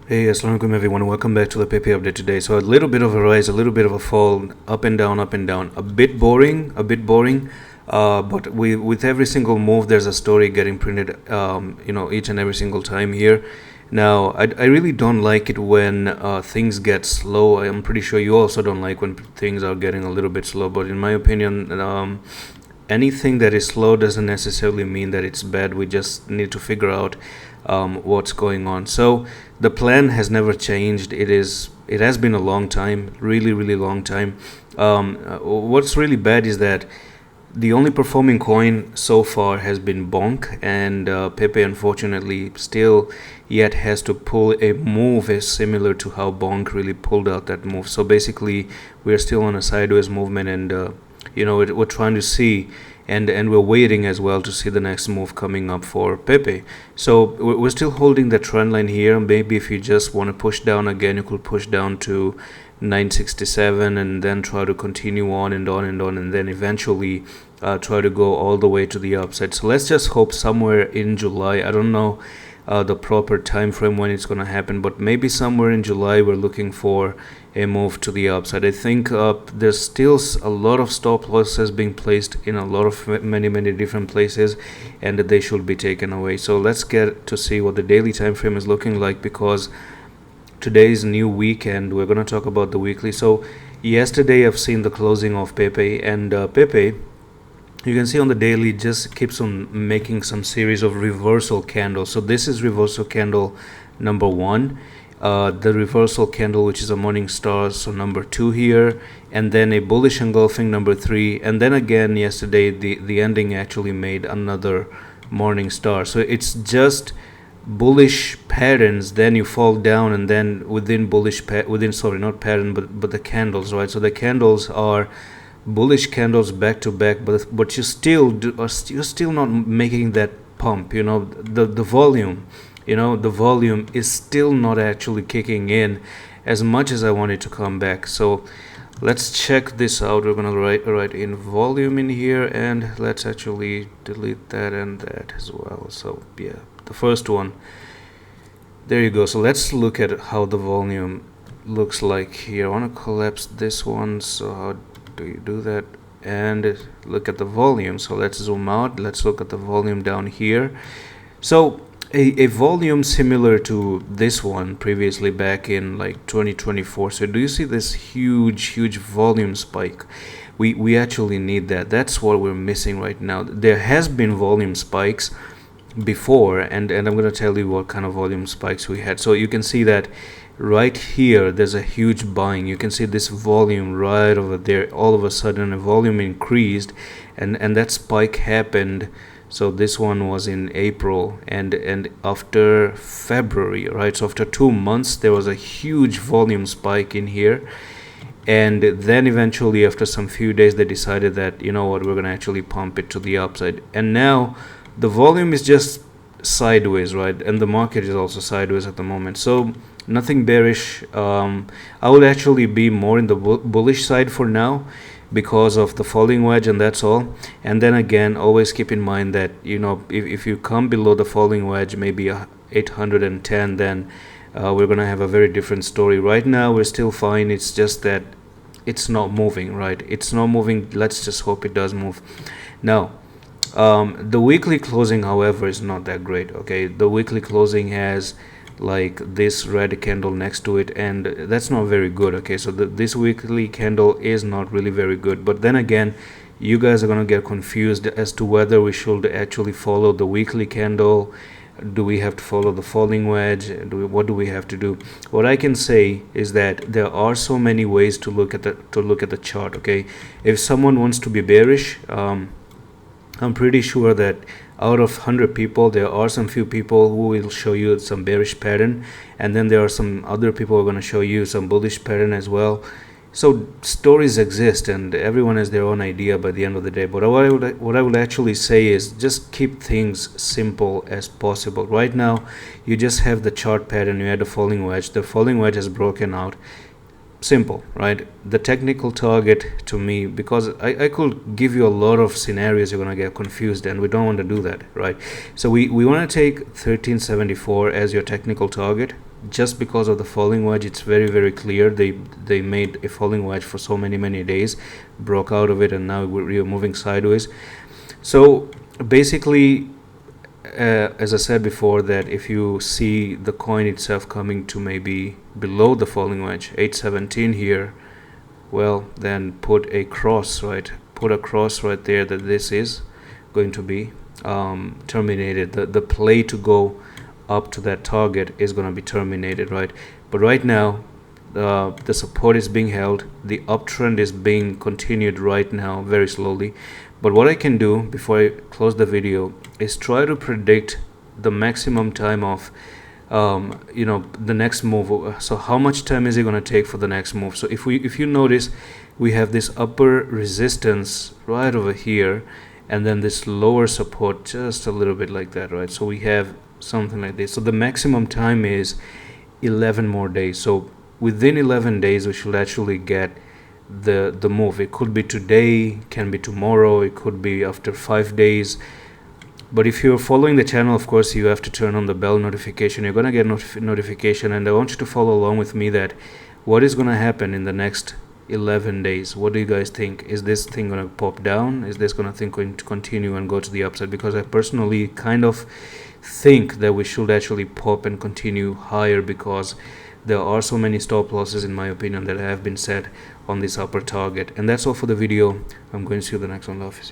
Hey, assalamu alaikum everyone. Welcome back to the PEPE update today. So a little bit of a rise, a little bit of a fall, up and down, up and down. A bit boring, a bit boring. But with every single move, there's a story getting printed. Each and every single time here. Now, I really don't like it when things get slow. I'm pretty sure you also don't like when things are getting a little bit slow. But in my opinion, anything that is slow doesn't necessarily mean that it's bad. We just need to figure out what's going on. So the plan has never changed. It has been a long time, really really long time. What's really bad is that the only performing coin so far has been Bonk, and Pepe unfortunately still yet has to pull a move as similar to how Bonk really pulled out that move. So basically, we're still on a sideways movement, and we're trying to see, and we're waiting as well to see the next move coming up for Pepe. So we're still holding the trend line here. Maybe if you just want to push down again, you could push down to 967 and then try to continue on and on and on, and then eventually try to go all the way to the upside. So let's just hope somewhere in July. I don't know the proper time frame when it's going to happen, but maybe somewhere in July we're looking for a move to the upside. I think there's still a lot of stop losses being placed in a lot of many different places, and they should be taken away. So let's get to see what the daily time frame is looking like, because today's new week and we're going to talk about the weekly. So yesterday I've seen the closing of Pepe, and Pepe, you can see on the daily, just keeps on making some series of reversal candles. So this is reversal candle number one, the reversal candle which is a morning star, so number two here, and then a bullish engulfing number three, and then again yesterday the ending actually made another morning star. So it's just bullish patterns, then you fall down, and then within not pattern but the candles, right? So the candles are bullish candles back to back, but you're still not making that pump. The volume, the volume is still not actually kicking in as much as I want it to come back. So let's check this out. We're gonna write in volume in here, and let's actually delete that and that as well. So yeah, the first one, there you go. So let's look at how the volume looks like here. I want to collapse this one. So how do you do that? And look at the volume. So let's zoom out. Let's look at the volume down here. So a volume similar to this one previously back in like 2024. So do you see this huge volume spike? We actually need that. That's what we're missing right now. There has been volume spikes before, and I'm going to tell you what kind of volume spikes we had. So you can see that right here there's a huge buying. You can see this volume right over there. All of a sudden the volume increased, and that spike happened. So this one was in April, and after February, right? So after 2 months there was a huge volume spike in here, and then eventually after some few days they decided that, you know what, we're going to actually pump it to the upside. And now the volume is just sideways, right? And the market is also sideways at the moment. So nothing bearish. I would actually be more in the bullish side for now because of the falling wedge, and that's all. And then again, always keep in mind that, if you come below the falling wedge, maybe 810, then we're going to have a very different story. Right now we're still fine. It's just that it's not moving, right? It's not moving. Let's just hope it does move. Now the weekly closing, however, is not that great. Okay, the weekly closing has like this red candle next to it, and that's not very good. Okay, so this weekly candle is not really very good. But then again, you guys are going to get confused as to whether we should actually follow the weekly candle. Do we have to follow the falling wedge? What do we have to do? What I can say is that there are so many ways to look at the chart. Okay, if someone wants to be bearish, I'm pretty sure that out of 100 people, there are some few people who will show you some bearish pattern, and then there are some other people who are going to show you some bullish pattern as well. So stories exist, and everyone has their own idea by the end of the day. But what I would actually say is just keep things simple as possible. Right now, you just have the chart pattern. You had a falling wedge. The falling wedge has broken out. simple, right? The technical target to me, because I could give you a lot of scenarios, you're gonna get confused, and we don't want to do that, right? So we want to take 1374 as your technical target, just because of the falling wedge. It's very clear. They made a falling wedge for so many days, broke out of it, and now we're moving sideways. So basically, as I said before, that if you see the coin itself coming to maybe below the falling wedge 817 here, well, then put a cross, right? Put a cross right there that this is going to be terminated. The play to go up to that target is going to be terminated, right? But right now the support is being held, the uptrend is being continued right now very slowly. But what I can do before I close the video is try to predict the maximum time of the next move. So how much time is it going to take for the next move? So if you notice, we have this upper resistance right over here, and then this lower support just a little bit like that, right? So we have something like this. So the maximum time is 11 more days. So within 11 days we should actually get the move. It could be today, can be tomorrow, it could be after 5 days. But if you're following the channel, of course you have to turn on the bell notification. You're gonna get notification, and I want you to follow along with me that what is gonna happen in the next 11 days. What do you guys think? Is this thing gonna pop down? Is this going to continue and go to the upside? Because I personally kind of think that we should actually pop and continue higher, because there are so many stop losses, in my opinion, that have been set on this upper target. And that's all for the video. I'm going to see you in the next one. Love.